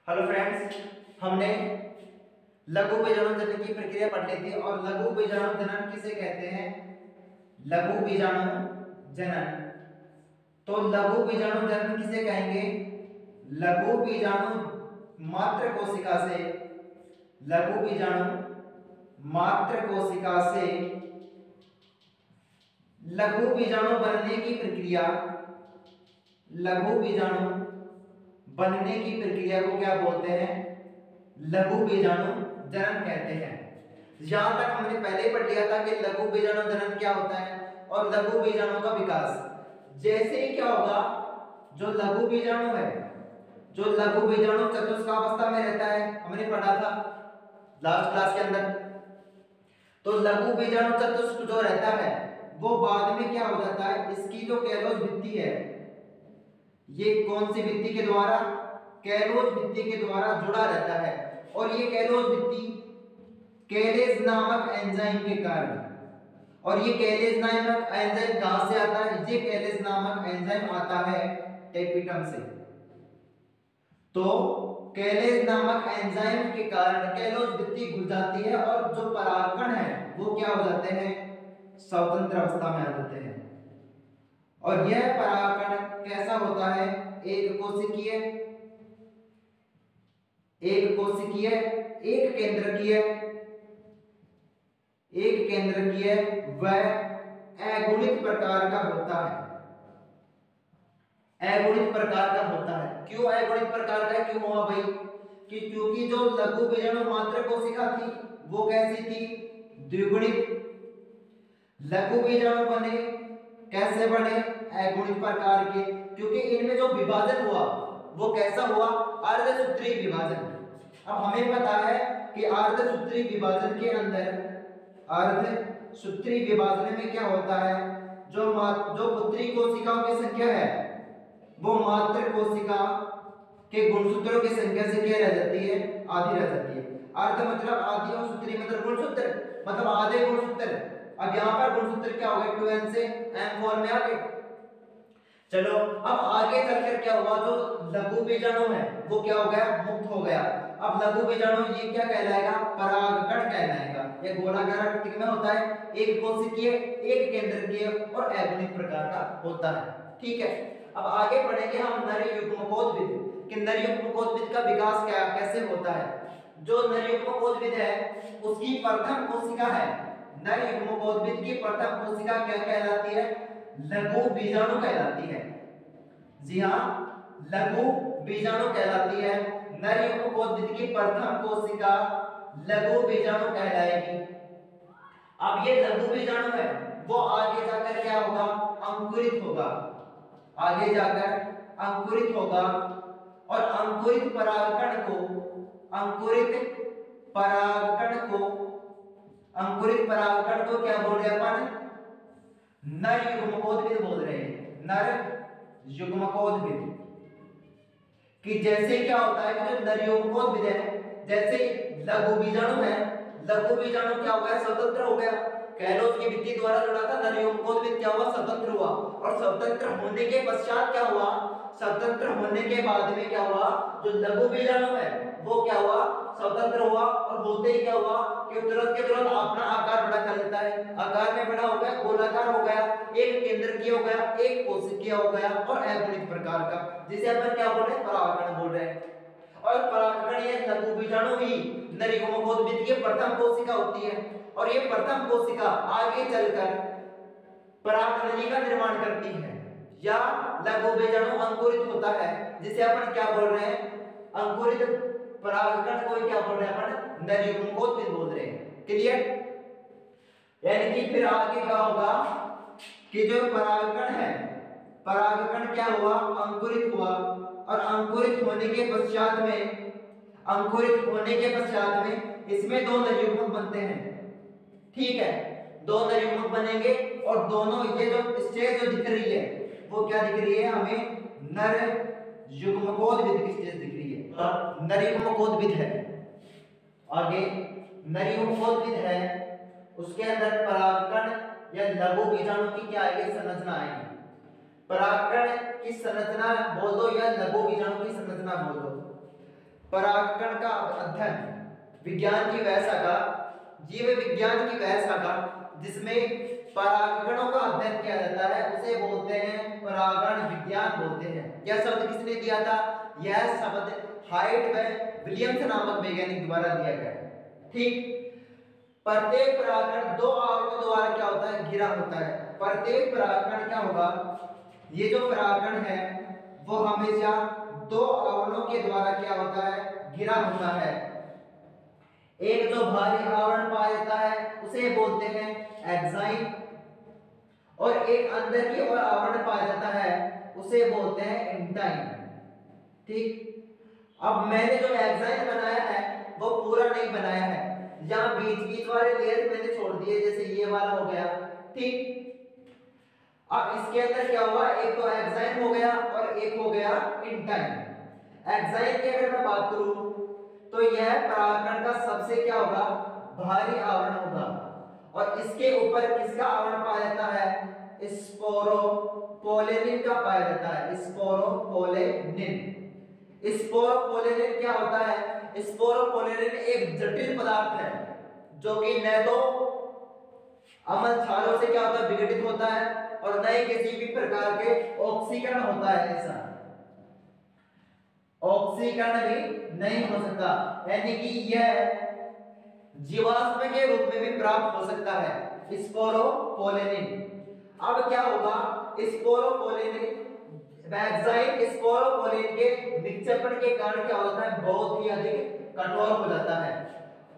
Hello friends, हमने लघु बीजाणु जनन की प्रक्रिया पढ़ ली थी और लघु बीजाणु जनन किसे कहते हैं? लघु बीजाणु जनन। तो लघु बीजाणु जनन किसे कहेंगे? लघु बीजाणु मात्र कोशिका से, लघु बीजाणु मात्र कोशिका से लघु बीजाणु बनने की प्रक्रिया, लघु बीजाणु बनने की प्रक्रिया को क्या बोलते हैं? लघु बीजाणु जनन कहते हैं। यहां तक हमने पहले पढ़ लिया था कि लघु बीजाणु जनन क्या होता है और लघु बीजाणु का विकास। जैसे ही क्या होगा, जो लघु बीजाणु है, जो लघु बीजाणु चतुष्कावस्था में रहता है, हमने पढ़ा था लास्ट क्लास के अंदर। तो लघु बीजाणु चतुष्क जो रहता है वो बाद में क्या हो जाता है, इसकी जो कैलोज भित्ति है, ये कौन सी भित्ति के द्वारा? कैलोज भित्ति के द्वारा जुड़ा रहता है। और ये कैलोज भित्ति कैलेज नामक एंजाइम के कारण, और ये कैलेज नामक एंजाइम कहां से आता है? ये कैलेज नामक एंजाइम आता है टेपिटम से। तो कैलेज नामक एंजाइम के कारण कैलोज भित्ति घुल जाती है और जो परागकण है वो क्या हो जाते हैं? स्वतंत्र अवस्था में आ जाते हैं। और यह परागकण कैसा होता है? एक कोशिकीय, एक कोशिकीय, एक केंद्रकीय, एक केंद्रकीय व अगुणित प्रकार का होता है। अगुणित प्रकार का होता है। क्यों अगुणित प्रकार का? क्यों हुआ भाई? कि क्योंकि जो लघु बीजाणु मात्र कोशिका थी वो कैसी थी? द्विगुणित। लघु बीजाणु बने कैसे बने? अगुणित प्रकार के। क्योंकि इनमें जो विभाजन हुआ वो कैसा हुआ? अर्धसूत्री विभाजन। अब हमें पता है कि अर्धसूत्री विभाजन के अंदर, अर्धसूत्री विभाजन में क्या होता है? जो पुत्री कोशिकाओं की संख्या है वो मात्र कोशिका के गुणसूत्रों की संख्या से क्या रह जाती है? आधी रह जाती है। अर्ध मतलब आधी और सूत्री मतलब गुणसूत्र, मतलब आधे गुणसूत्र। अब यहां पर गुणसूत्र क्या हो गए? 2n से m फॉर्म में आ गए। चलो अब आगे चलकर क्या हुआ? जो लघु बीजाणु है वो क्या हो गया? मुक्त हो गया। अब लघु बीजाणु ये क्या कहलाएगा? परागकण कहलाएगा। ये गोलाकार आकृति में होता है, एक कोशिकीय, एक केंद्रकीय और अगुणित प्रकार का होता है। ठीक है, अब आगे पढ़ेंगे हम नर युग्मकोद्भिद कि नर युग्मकोद्भिद का विकास क्या कैसे होता है। जो नर युग्मकोद्भिद है उसकी प्रथम कोशिका है, नर युग्मकोद्भिद की प्रथम कोशिका क्या कहलाती है? लघु बीजाणु कहलाती है। जी हां, लघु बीजाणु कहलाती है। नर युग्मकोद्भिद की प्रथम कोशिका लघु बीजाणु कहलाएगी। अब ये लघु बीजाणु है वो आगे जाकर क्या होगा? अंकुरित होगा। आगे जाकर अंकुरित होगा और अंकुरित परागकण को, अंकुरित परागकण को, अंकुरित परागकण को क्या बोल रहे हैं अपन? नर युग्मकोद्भिद बोल रहे हैं। नर युग्मकोद्भिद कि जैसे क्या होता है कि जो नर युग्मकोद्भिद है, जैसे लघु बीजाणु है, लघु बीजाणु क्या हो गया? स्वतंत्र हो गया। कैलोज की भित्ति द्वारा जुड़ा था, नर युग्मकोद्भिद क्या हुआ? स्वतंत्र हुआ। और स्वतंत्र होने के पश्चात क्या हुआ? स्वतंत्र होने के बाद में क्या हुआ? जो लघु बीजाणु है वो क्या हुआ? स्वतंत्र हुआ। और होते ही क्या हुआ कि तुरंत के तुरंत अपना आकार बड़ा कर लेता है। आकार में बड़ा हो गया, गोलाकार हो गया, एक केंद्रकीय हो गया, एक कोशिकीय हो गया और अगुणित प्रकार का, जिसे अपन क्या बोल रहे हैं? परागकण बोल रहे हैं। और परागकण ये लघु बीजाणु ही नर युग्मकोद्भिद की प्रथम कोशिका होती है। और ये प्रथम कोशिका आगे चलकर परागनली का निर्माण करती है, या लघु बीजाणु अंकुरित होता है, जिसे अपन क्या बोल रहे हैं? अंकुरित परागकण को क्या बोल रहे हैं अपन? नर युग्मकोद्भिद बोल रहे हैं। क्लियर? यानी कि फिर आगे क्या होगा कि जो परागकण है, परागकण क्या हुआ? अंकुरित हुआ। और अंकुरित होने के पश्चात में, अंकुरित होने के पश्चात में इसमें दो नर युग्मक बनते हैं। ठीक है, दो नर युग्मक बनेंगे और दोनों ये जो स्टेज जो दिख रही है वो क्या दिख रही है हमें? नर युग्मकोद्भिद की स्टेज दिख रही है। नर युग्मकोद्भिद है, आगे नर युग्मकोद्भिद है, उसके अंदर परागकण या लघु बीजाणु की क्या आएगी? संरचना आएगी। परागकण की संरचना बोल दो या लघु बीजाणु की संरचना बोल दो। परागकण का अध्ययन, विज्ञान की वह शाखा, जीव विज्ञान की वह शाखा जिसमें परागकणों का अध्ययन किया जाता है उसे बोलते हैं परागण विज्ञान बोलते हैं। यह शब्द किसने दिया था? यह शब्द हाइट व विलियम्स नामक वैज्ञानिक द्वारा दिया गया है। ठीक। प्रत्येक परागकण दो आवरणों द्वारा क्या होता है? घिरा होता है। प्रत्येक परागकण क्या होगा? ये जो परागकण है वो हमेशा दो आवरणों के द्वारा क्या होता है? घिरा होता है। एक जो भारी आवरण पाया जाता है उसे बोलते हैं एक्साइन, और एक अंदर की ओर आवरण पाया जाता है उसे बोलते हैं इंटाइन। ठीक। अब मैंने जो एक्साइन बनाया है वो पूरा नहीं बनाया है, यहाँ बीच बीच वाले लेयर मैंने छोड़ दिए, जैसे ये वाला हो गया। ठीक। अब इसके अंदर क्या हुआ? एक तो एक्साइन हो गया और एक हो गया इंटाइन। एक्साइन की अगर मैं बात करूं तो यह परागकण का सबसे क्या होगा? भारी आवरण होगा, और इसके ऊपर किसका आवरण पाया जाता है? स्पोरोपोलेनिन का पाया जाता है। स्पोरोपोलेनिन। स्पोरोपोलेनिन क्या होता है? स्पोरोपोलेनिन एक जटिल पदार्थ है जो कि न तो अम्ल क्षारों से क्या होता है? विघटित होता है, और न ही किसी भी प्रकार के ऑक्सीकरण होता है। ऐसा ऑक्सीकरण भी नहीं हो सकता, यानी कि यह जीवाश्म के रूप में भी प्राप्त हो सकता है स्पोरोपोलेनिन। अब क्या होगा? स्पोरोपोलेनिन एक्साइन स्पोरोपोलेनिन के निक्षेपण के कारण क्या होता है? बहुत ही अधिक कठोर हो जाता है,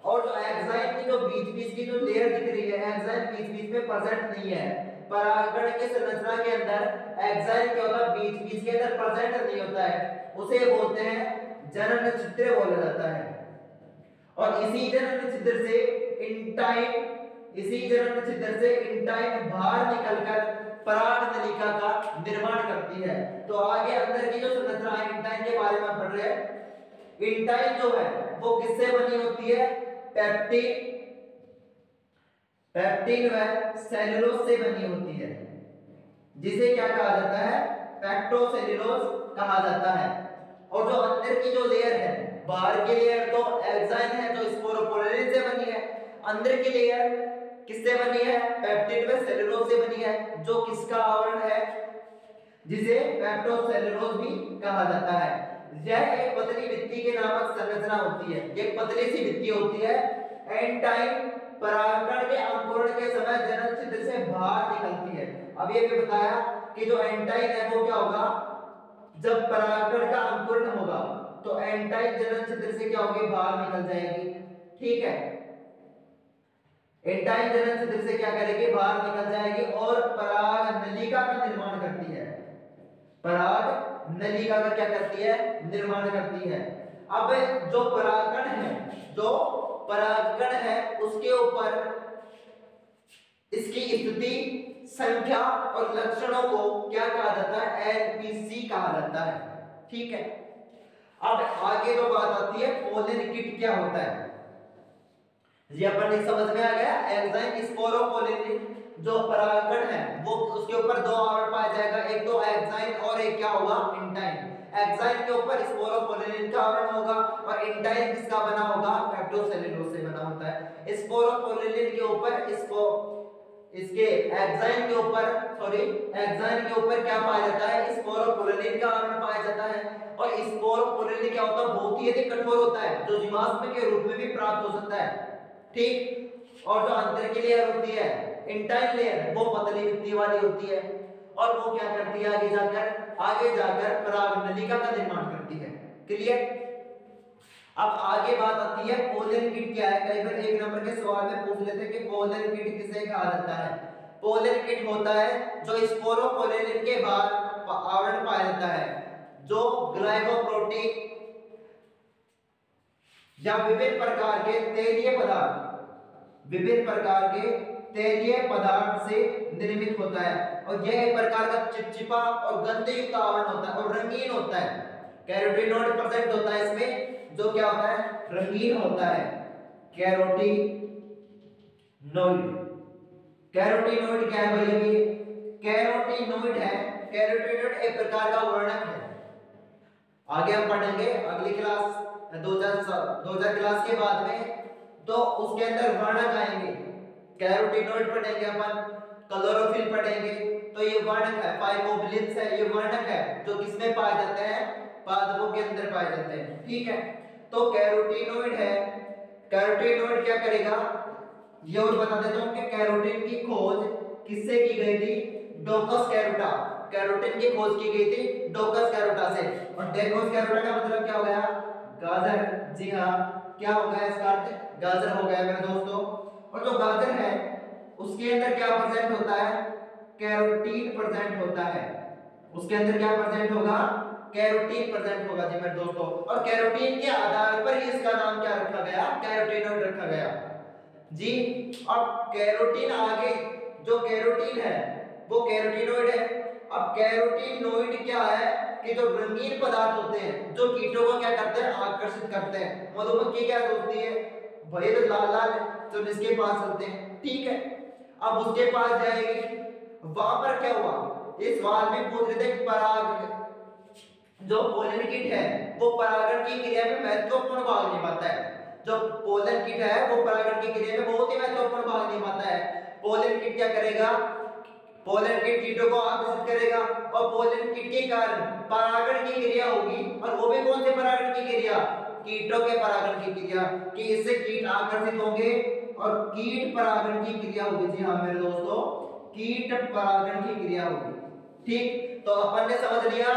और जो एक्साइन की जो बीच बीच की जो लेयर दिख रही है, एक्साइन बीच बीच में प्रेजेंट नहीं है। परागकण की संरचना के अंदर एक्साइन क्या होता है? बीच बीच के अंदर प्रेजेंट नहीं होता है, उसे बोलते हैं जनन छिद्र बोला जाता है। और इसी जनन छिद्र से इंटाइन बाहर निकलकर पराग नलिका का निर्माण करती है। तो आगे अंदर की जो संरचना है इंटाइन के बारे में पढ़ रहे हैं। इंटाइन जो है वो किससे बनी होती है? पेप्टिन व सेलुलोज से बनी होती है, जिसे क्या कहा जाता है? पेप्टोसेलुलोज कहा जाता है। और जो अंदर की जो लेयर है, बाहर की लेयर तो एक्साइन है जो स्पोरोपोलेनिन से बनी है, अंदर की लेयर किससे बनी है? पेप्टिन व सेलुलोज से बनी है, जो किसका आवरण है? जिसे पेप्टोसेलुलोज भी कहा जाता है। यह एक पतली भित्ति के नामक संरचना होती है, एक पतली सी भित्ति होती है। एंटाइन परागकण के अंकुरण के समय जनन छिद्र से बाहर निकलती है। अब ये भी बताया कि जो एंटाइन है वो क्या होगा? जब परागकण का अंकुरण होगा तो एंटाइन जनन छिद्र से क्या होगी? बाहर निकल जाएगी। ठीक है, एंटाइन जनन छिद्र से क्या करेगी? बाहर निकल जाएगी और पराग नलिका का निर्माण करती है। पराग नलिका का क्या करती है? निर्माण करती है। अब जो परागकण है, जो परागकण है उसके ऊपर इसकी स्थिति, संख्या और लक्षणों को क्या कहा जाता है? एनपीसी कहा जाता है। ठीक है। अब आगे जो बात आती है पोलन किट क्या होता है, ये अपन समझ में आ गया। एक्साइन स्पोरोपोलेनिन जो परागकण है वो उसके ऊपर दो आवरण पाया जाएगा, एक तो एक्साइन और एक क्या होगा? इंटाइन। एक्साइन के ऊपर स्पोरोपोलेनिन का आवरण होगा और इंटाइन किसका बना होगा? पेप्टोसेलुलोज से बना होता है। स्पोरोपोलेनिन के ऊपर इसके एक्साइन के ऊपर क्या पाया जाता है? स्पोरोपोलेनिन का आवरण पाया जाता है। और स्पोरोपोलेनिन क्या होता है? बहुत ही अधिक कठोर होता है, जो जीवाश्म के रूप में भी प्राप्त हो सकता है। ठीक। और जो अंदर की लेयर होती है इंटाइन लेयर, वो पतली भित्ति वाली होती है, और वो क्या करती है? आगे जाकर पराग नलिका का निर्माण करती है। क्लियर? अब आगे बात आती है पोलन किट क्या है। कई बार एक नंबर के सवाल में पूछ लेते हैं कि पोलन किट किसे कहा जाता है। पोलन किट होता है जो स्पोरोपोलेनिन के बाद आवरण पाया जाता है, जो ग्लाइकोप्रोटीन या विभिन्न प्रकार के तेलीय पदार्थ से निर्मित होता है, और यह एक प्रकार का चिपचिपा और गंधयुक्त आवरण होता है और रंगीन होता है। कैरोटीनॉइड प्रेजेंट होता है इसमें, जो क्या होता है? रंगीन होता है। कैरोटीनॉइड क्या है भैया? ये कैरोटीनॉइड है। कैरोटीनॉइड एक प्रकार का वर्णक है, आगे हम पढ़ेंगे अगली क्लास 2000 क्लास के बाद में, तो उसके अंदर वर्णक आएंगे। कैरोटीनॉइड पढ़ेंगे अपन, क्लोरोफिल पढ़ेंगे, तो ये वर्णक है, फाइब्रोब्लिन्स है, ये वर्णक है जो किसमें पाए जाते हैं, पादपों के अंदर पाए जाते हैं। ठीक है, तो कैरोटीनॉइड है, कैरोटीनॉइड क्या करेगा, ये और बता देता हूं कि कैरोटीन की खोज किससे की गई थी, डोकस कैरोटा, कैरोटीन की खोज की गई थी डोकस कैरोटा से। और डोकस कैरोटा का मतलब क्या हो गया, गाजर। जी हाँ, क्या हो गया इसका अर्थ, गाजर हो गया मेरे दोस्तों। और जो गाजर है उसके अंदर क्या प्रेजेंट होता है, कैरोटीन प्रेजेंट होता है, उसके अंदर क्या प्रेजेंट होगा, कैरोटीन प्रेजेंट होगा जी मेरे दोस्तों। और कैरोटीन के आधार पर ही इसका नाम क्या रखा गया, कैरोटीनॉइड रखा गया जी। अब कैरोटीन आगे, जो कैरोटीन है वो कैरोटीनॉइड है। अब कैरोटीनॉइड क्या है कि जो रंगीन पदार्थ होते हैं जो कीटों को क्या करते हैं, आकर्षित करते हैं। मधुमक्खी क्या सोचती है, भाई तो लाल लाल तो इसके पास चलते हैं। ठीक है, अब उसके पास जाएगी, वहां पर क्या हुआ, इस वाल में पूछ रहे थे पराग, जो पोलन कीट है वो परागण की क्रिया में महत्वपूर्ण भाग निभाता है। जो पोलन कीट है वो परागण की क्रिया में बहुत ही महत्वपूर्ण भाग निभाता है। पोलन कीट क्या करेगा, पोलन कीट कीटों को आकर्षित करेगा, और पोलन कीट के कारण परागण की क्रिया होगी। और वो भी कौन से परागण की क्रिया, कीटों के परागण की क्रिया, कि इससे कीट आकर्षित होंगे और कीट परागण की क्रिया होगी। जी हाँ मेरे दोस्तों, कीट परागण की क्रिया होगी। ठीक, तो अपन ने समझ लिया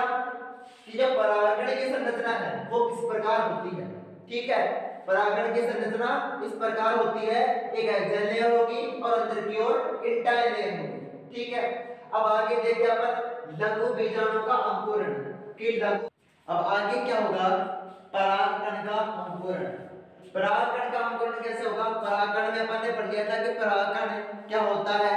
कि जो परागण की संरचना है वो किस प्रकार होती है। ठीक है, परागण की संरचना इस प्रकार होती है, एक एक्सल लेयर होगी और अंदर की ओर इंटाइल लेयर होगी। ठीक है, अब आगे देखते हैं अपन लघु बीजाणु का अंकुरण कि लघु, अब आगे क्या होगा, परागकण का अंकुरण। परागकण का अंकुरण कैसे होगा, परागकण में अपन ने पढ़ लिया था कि परागकण क्या होता है,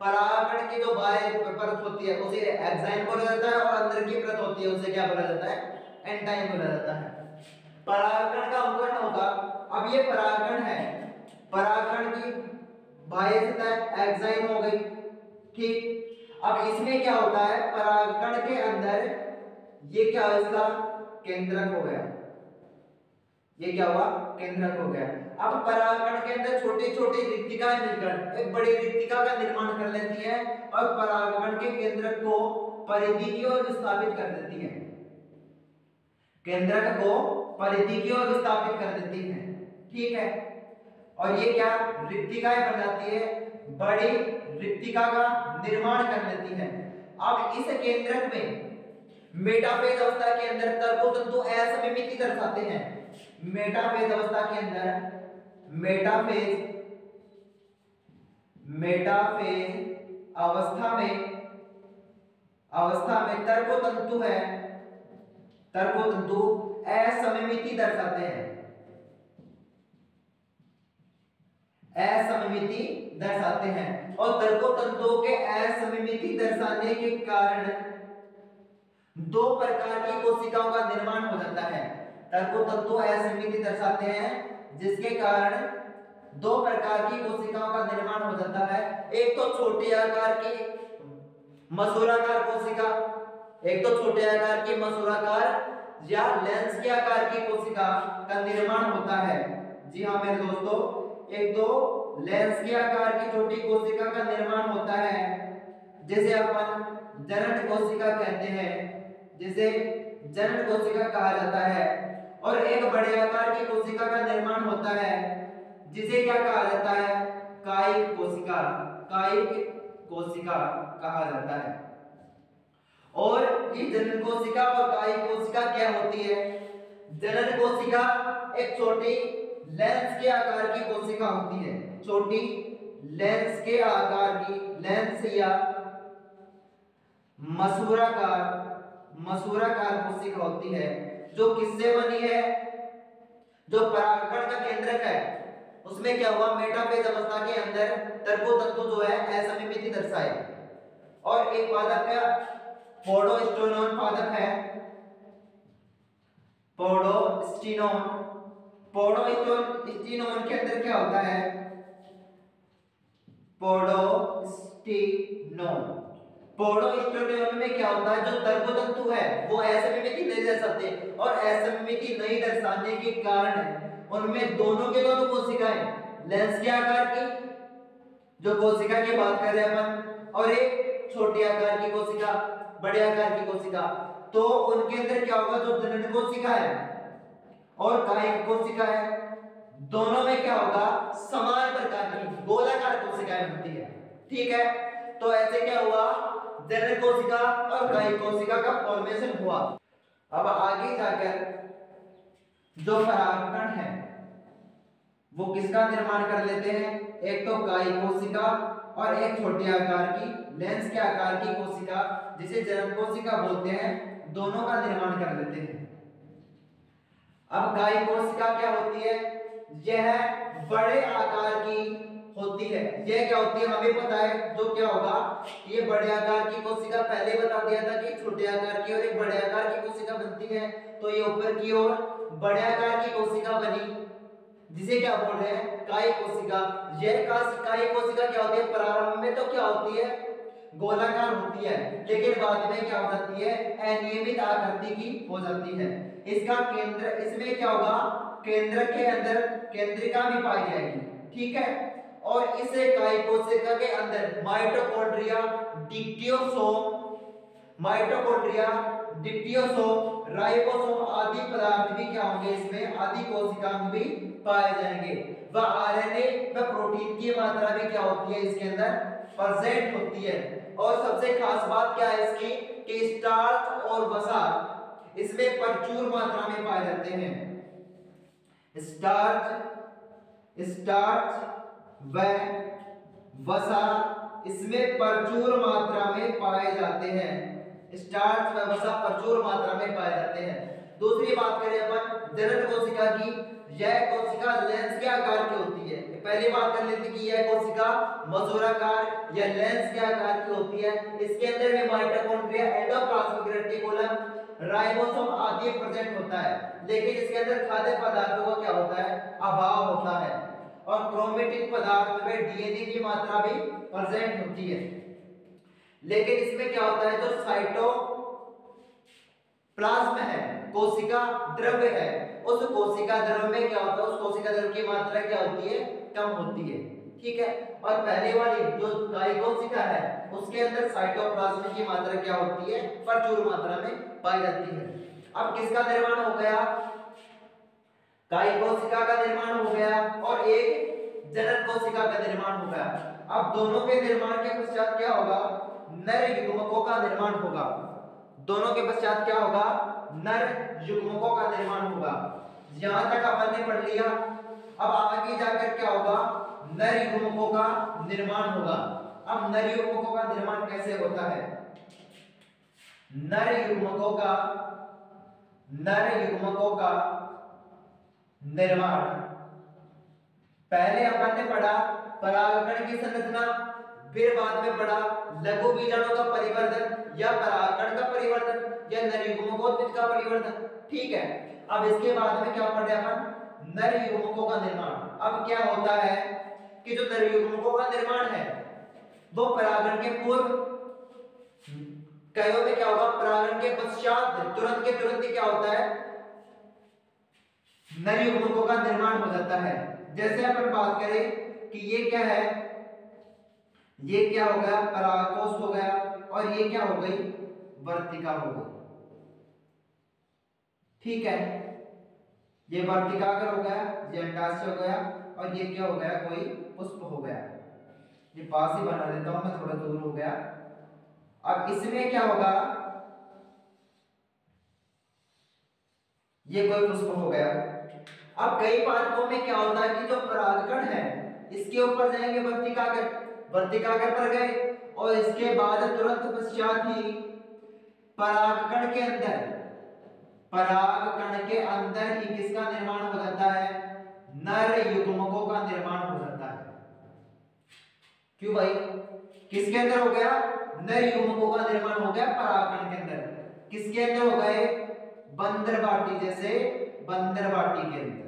परागकण की जो बाहरी परत होती है उसे एक्साइन बोला जाता है, और अंदर की परत होती है उसे क्या बोला जाता है, एंटाइन बोला जाता है। परागकण का अंकुरण होगा। अब ये परागकण है, परागकण की बाह्य सतह एक्साइन हो गई। ठीक, अब इसमें क्या होता है, परागकण के अंदर ये क्या है, इसका केंद्रक हो गया, ये क्या हुआ, केंद्रक हो गया। अब परागकण के अंदर छोटी छोटी रिक्तिकाएं मिलकर एक बड़ी रिक्तिका का निर्माण कर लेती है, और परागकण के केंद्रक को परिधि की ओर विस्थापित कर देती है, केंद्रक को परिधि की ओर विस्थापित कर देती है। ठीक है, और ये क्या रिक्तिकाएं बन जाती है, बड़ी रिक्तिका का निर्माण कर लेती है। अब इस केंद्रक में मेटाफेज अवस्था के अंदर तर्कोतंतु असममिति दर्शाते हैं। मेटाफेज अवस्था के अंदर, मेटाफेज अवस्था में तर्कोतंतु है, तर्कोतंतु असममिति दर्शाते हैं, असममिति दर्शाते हैं। और तर्कोतंतुओं के असममिति दर्शाने के कारण दो प्रकार की कोशिकाओं का निर्माण हो जाता है। तर्कोतंतु असममिति दर्शाते हैं जिसके कारण दो प्रकार की कोशिकाओं का निर्माण हो जाता है। एक तो छोटे आकार की मसूराकार कोशिका, एक तो छोटे आकार की मसूराकार या लेंस के आकार की कोशिका का निर्माण होता है। जी हाँ मेरे दोस्तों, एक तो लेंस के आकार की छोटी कोशिका का निर्माण होता है, जिसे अपन जनन कोशिका कहते हैं, जिसे जनन कोशिका कहा जाता है। और एक बड़े आकार की कोशिका का निर्माण होता है जिसे क्या कहा जाता है, कायिक कोशिका, कायिक कोशिका कहा जाता है। और ये जनन कोशिका और कायिक कोशिका क्या होती है, जनन कोशिका एक छोटी लेंस के आकार की कोशिका होती है, छोटी लेंस के आकार की, लेंस या मसूराकार कोशिका होती है, जो किससे बनी है, जो परागकण का केंद्रक है उसमें क्या हुआ, मेटाफेज अवस्था के अंदर तर्कोतंतु जो है असममिति दर्शाए। और एक पादप है पोडोस्टेनोन पादप है, पोडोस्टेनोन, पोडोस्टेनोन के अंदर क्या होता है, पोडोस्टेनोन, पोडोस्टेरोन में क्या होता है, जो तंतु है वो असममिति नहीं दे सकते, और असममिति नहीं दर्शाने के कारण उनमें दोनों के दोनों कोशिकाएं लेंस के आकार की, जो कोशिका की बात कर रहे हैं अपन, और एक छोटे आकार की कोशिका, बड़े आकार की कोशिका, तो उनके अंदर क्या होगा, जो जनन कोशिका है और कायिक कोशिका है, दोनों में क्या होगा, समान प्रकार की गोलाकार कोशिकाएं बनती है। ठीक है, तो ऐसे क्या हुआ, जनन कोशिका और कायिक कोशिका का फॉर्मेशन हुआ। अब आगे जाकर जो परागकण है वो किसका निर्माण कर लेते हैं, एक तो कायिक कोशिका और एक छोटे आकार की लेंस के आकार की कोशिका जिसे जनन कोशिका बोलते हैं, दोनों का निर्माण कर लेते हैं। अब कायिक कोशिका क्या होती है, यह बड़े आकार की होती है। यह क्या होती है हमें पता है, जो क्या होगा, ये बड़े आकार की कोशिका, पहले बता दिया था कि छोटे आकार की और एक बड़े आकार की कोशिका बनती है, तो ये ऊपर की ओर बड़े आकार की कोशिका बनी, जिसे क्या बोल रहे हैं, कायिक कोशिका। यह कायिक कोशिका क्या होती है, प्रारंभ में तो क्या होती है, गोलाकार होती है, लेकिन बाद में क्या हो जाती है, अनियमित आकृति की हो जाती है। इसका केंद्र, इसमें क्या होगा, केंद्र के अंदर केंद्रिका भी पाई जाएगी। ठीक है, और इस कायिक कोशिका के अंदर माइटोकॉन्ड्रिया, डिप्टियोसोम, राइबोसोम आदि पदार्थ भी क्या होंगे, इसमें आदि कोशिकांग भी पाए जाएंगे। वह आरएनए व प्रोटीन की मात्रा भी क्या होती है, इसके अंदर प्रेजेंट होती है। और सबसे खास बात क्या है इसकी, कि स्टार्च और वसा इसमें प्रचुर मात्रा में पाए जाते हैं। स्टार्च व वसा इसमें प्रचुर मात्रा में पाए जाते हैं। स्टार्च व वसा प्रचुर मात्रा में पाए जाते हैं। दूसरी बात करें अपन जनन कोशिका की, यह कोशिका लेंस के आकार की होती है। पहली बात कर लेते कि यह कोशिका मसूराकार या लेंस के आकार की होती है। इसके अंदर में माइटोकॉन्ड्रिया, एंडोप्लाज्मिक रेटिकुलम, राइबोसोम आदि प्रेजेंट होता है, लेकिन इसके अंदर खाद्य पदार्थों का क्या होता है, अभाव होता है, और क्रोमेटिन पदार्थ में डीएनए की मात्रा भी प्रेजेंट होती है। लेकिन इसमें क्या होता है, जो साइटोप्लाज्म है, कोशिका द्रव्य है, उस कोशिका द्रव्य में क्या होता है, उस कोशिका द्रव्य की मात्रा क्या होती है, कम होती है। ठीक है, और पहले वाली जो कायिक कोशिका है उसके अंदर साइटोप्लाज्म की मात्रा क्या होती है, प्रचुर मात्रा में पाई जाती है। अब किसका निर्माण हो गया, कायिक कोशिका का निर्माण हो गया और एक जनन कोशिका का निर्माण हो गया। अब दोनों के निर्माण के पश्चात क्या होगा, नर युग्मकों का निर्माण होगा। दोनों के पश्चात क्या होगा, नर युग्मकों का निर्माण होगा। यहां तक अपन ने पढ़ लिया। अब आगे जाकर क्या होगा, नर युग्मकों का निर्माण होगा। अब नर युग्मकों का निर्माण कैसे होता है, नर युग्मकों का निर्माण पहले अपन ने पढ़ा परागकण की संरचना, फिर बाद में पढ़ा लघु बीजाणु का परिवर्तन या परागकण का परिवर्तन या नर युग्मकोत्पत्ति का परिवर्तन। ठीक है, अब इसके बाद में क्या पढ़े अपन, नर युग्मकों का निर्माण। अब क्या होता है कि जो नर युग्मकों का निर्माण है वो परागण के पूर्व, कईयों में क्या होगा, परागण के पश्चात तुरंत के तुरंत क्या होता है, नर युग्मकों का निर्माण हो जाता है। जैसे अपन बात करें कि ये क्या है, ये क्या हो गया, परागकोश हो गया, और ये क्या हो गई, वर्तिका हो गई। ठीक है, ये वर्तिकाग्र हो गया, ये अंडाशय हो गया, और ये क्या हो गया, कोई पुष्प हो गया। ये पास ही बना देता हूं मैं, थोड़ा दूर हो गया। अब इसमें क्या होगा, ये कोई पुष्प हो गया। अब कई पादपों में क्या होता है कि जो परागकण है इसके ऊपर जाएंगे वर्तिकाग्र पर गए, और इसके बाद तुरंत पश्चात ही परागकण के अंदर ही किसका निर्माण हो जाता है, नर युग्मकों का निर्माण हो जाता है। क्यों भाई, किसके अंदर हो गया, नर युग्मकों का निर्माण हो गया परागकण के अंदर। किसके अंदर हो गए, बंदरबाटी, जैसे बंदरबाटी के अंदर।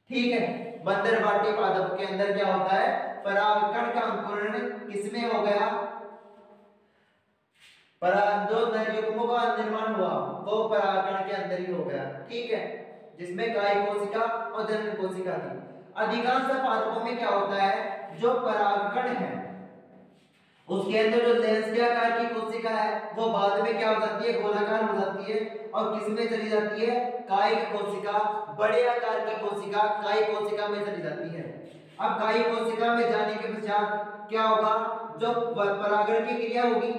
ठीक है, बंदरबाटी पादप के अंदर क्या होता है, परागकण का अंकुरण किसमें हो गया, जो नर युग्मों का निर्माण हुआ वो परागकण के अंदर ही हो गया, ठीक है, जिसमें काय कोशिका और जनन कोशिका थी। अधिकांश पादपों में क्या होता है, जो परागकण है उसके अंदर जो लेंस के आकार की कोशिका है वो बाद में क्या हो जाती है, गोलाकार हो जाती है और किस में चली जाती है, कायिक कोशिका, बड़े आकार की कोशिका कायिक कोशिका में चली जाती है। अब कायिक कोशिका में जाने के पश्चात क्या होगा, जो परागण की क्रिया होगी,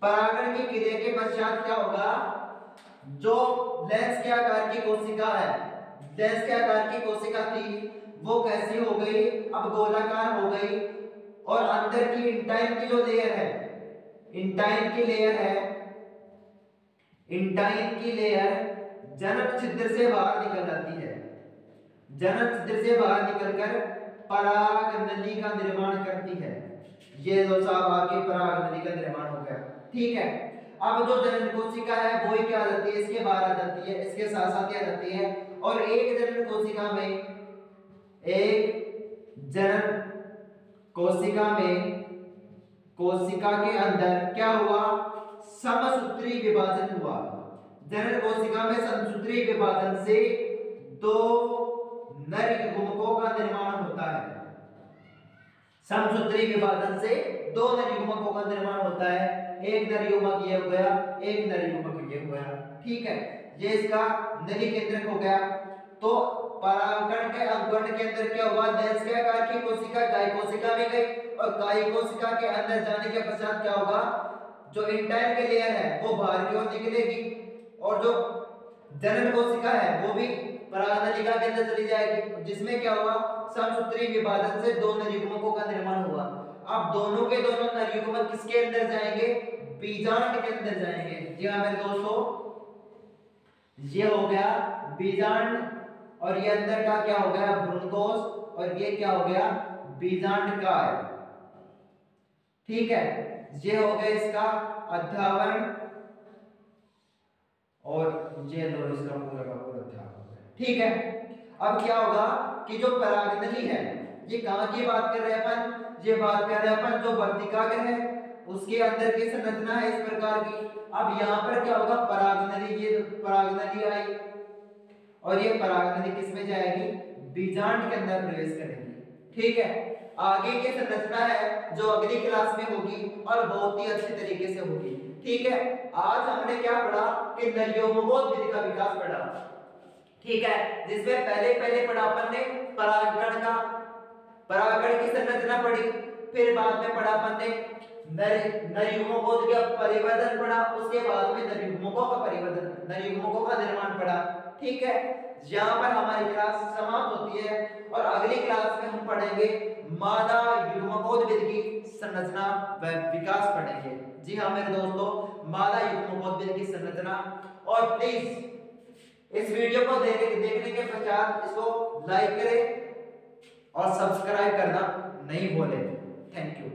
परागण की क्रिया के पश्चात क्या होगा, जो लेंस के आकार की कोशिका है, लेंस के आकार की कोशिका थी वो कैसी हो गई, अब गोलाकार हो गई और अंदर की इंटाइन की जो लेयर है, इंटाइन की लेयर है, इंटाइन की लेयर जनन छिद्र से बाहर निकल जाती है, जनन छिद्र से बाहर निकलकर पराग नली का निर्माण करती है। ये दो साहब आपकी पराग नली का निर्माण हो गया, ठीक है। अब जो जनन कोशिका है वो ही क्या आ जाती है, इसके बाहर आ जाती है, इसके साथ साथ आ जाती है और एक जनन कोशिका में, एक जनन कोशिका में, कोशिका के अंदर क्या हुआ, समसूत्री विभाजन हुआ। जनन कोशिका में समसूत्री विभाजन से दो नर युग्मकों का निर्माण होता है, समसूत्री विभाजन से दो नर युग्मकों का निर्माण होता है, एक नर युग्मक ये हो गया, एक नर युग्मक ये हो गया, ठीक है। ये इसका नली केंद्रक हो गया। तो परागकण के अंकुरण के अंदर क्या हुआ, लेंस के आकार की कोशिका काय कोशिका में गई और काय कोशिका के अंदर जाने के पश्चात क्या होगा, जो इंटाइन के लेयर है वो बाहर की ओर निकलेगी और जो जनन कोशिका है वो भी पराग नलिका के अंदर चली जाएगी, जिसमें क्या हुआ, समसूत्री विभाजन से दो नर युग्मकों का निर्माण हुआ। अब दोनों के दोनों नर युग्मक किसके अंदर जाएंगे, बीजांड के अंदर जाएंगे। जी हाँ मेरे दोस्तों, ये हो गया बीजांड और ये अंदर का क्या हो गया, भ्रूणकोश और ये क्या हो गया, बीजांड काय, ठीक है। ये हो गया इसका अध्यावरण और ये लो इसका पूरा का पूरा अध्यावरण, ठीक है। अब क्या होगा कि जो परागनली है ये कहां की बात कर रहे हैं अपन, ये बात कर रहे हैं अपन जो वर्तिकाग्र है उसके अंदर की संरचना है इस प्रकार की। अब यहाँ पर क्या होगा, परागनली, ये परागनली आई और ये परागनली किस में जाएगी, बीजांड के अंदर प्रवेश करेगी, ठीक है। आगे की संरचना है जो अगली क्लास में होगी और बहुत ही अच्छे तरीके से होगी, ठीक है। आज हमने क्या पढ़ा कि नर युग्मकों विधि का विकास पढ़ा, ठीक है, जिसमें पहले पढ़ा अपन ने परागकण का, परागकण की संरचना पढ़ी, फिर बाद में पढ़ा अपन ने नर युग्मकों का परिवर्तन पढ़ा, उसके बाद में नर युग्मकों का परिवर्तन, नर युग्मकों का निर्माण पढ़ा, ठीक है। यहाँ पर हमारी क्लास समाप्त होती है और अगली क्लास में हम पढ़ेंगे मादा युग्मकोद्भिद की संरचना व विकास पढ़ेंगे। जी हाँ मेरे दोस्तों, मादा युग्मकोद्भिद की संरचना। और प्लीज इस वीडियो को देखने के पश्चात इसको लाइक करें और सब्सक्राइब करना नहीं भूलें। Thank you.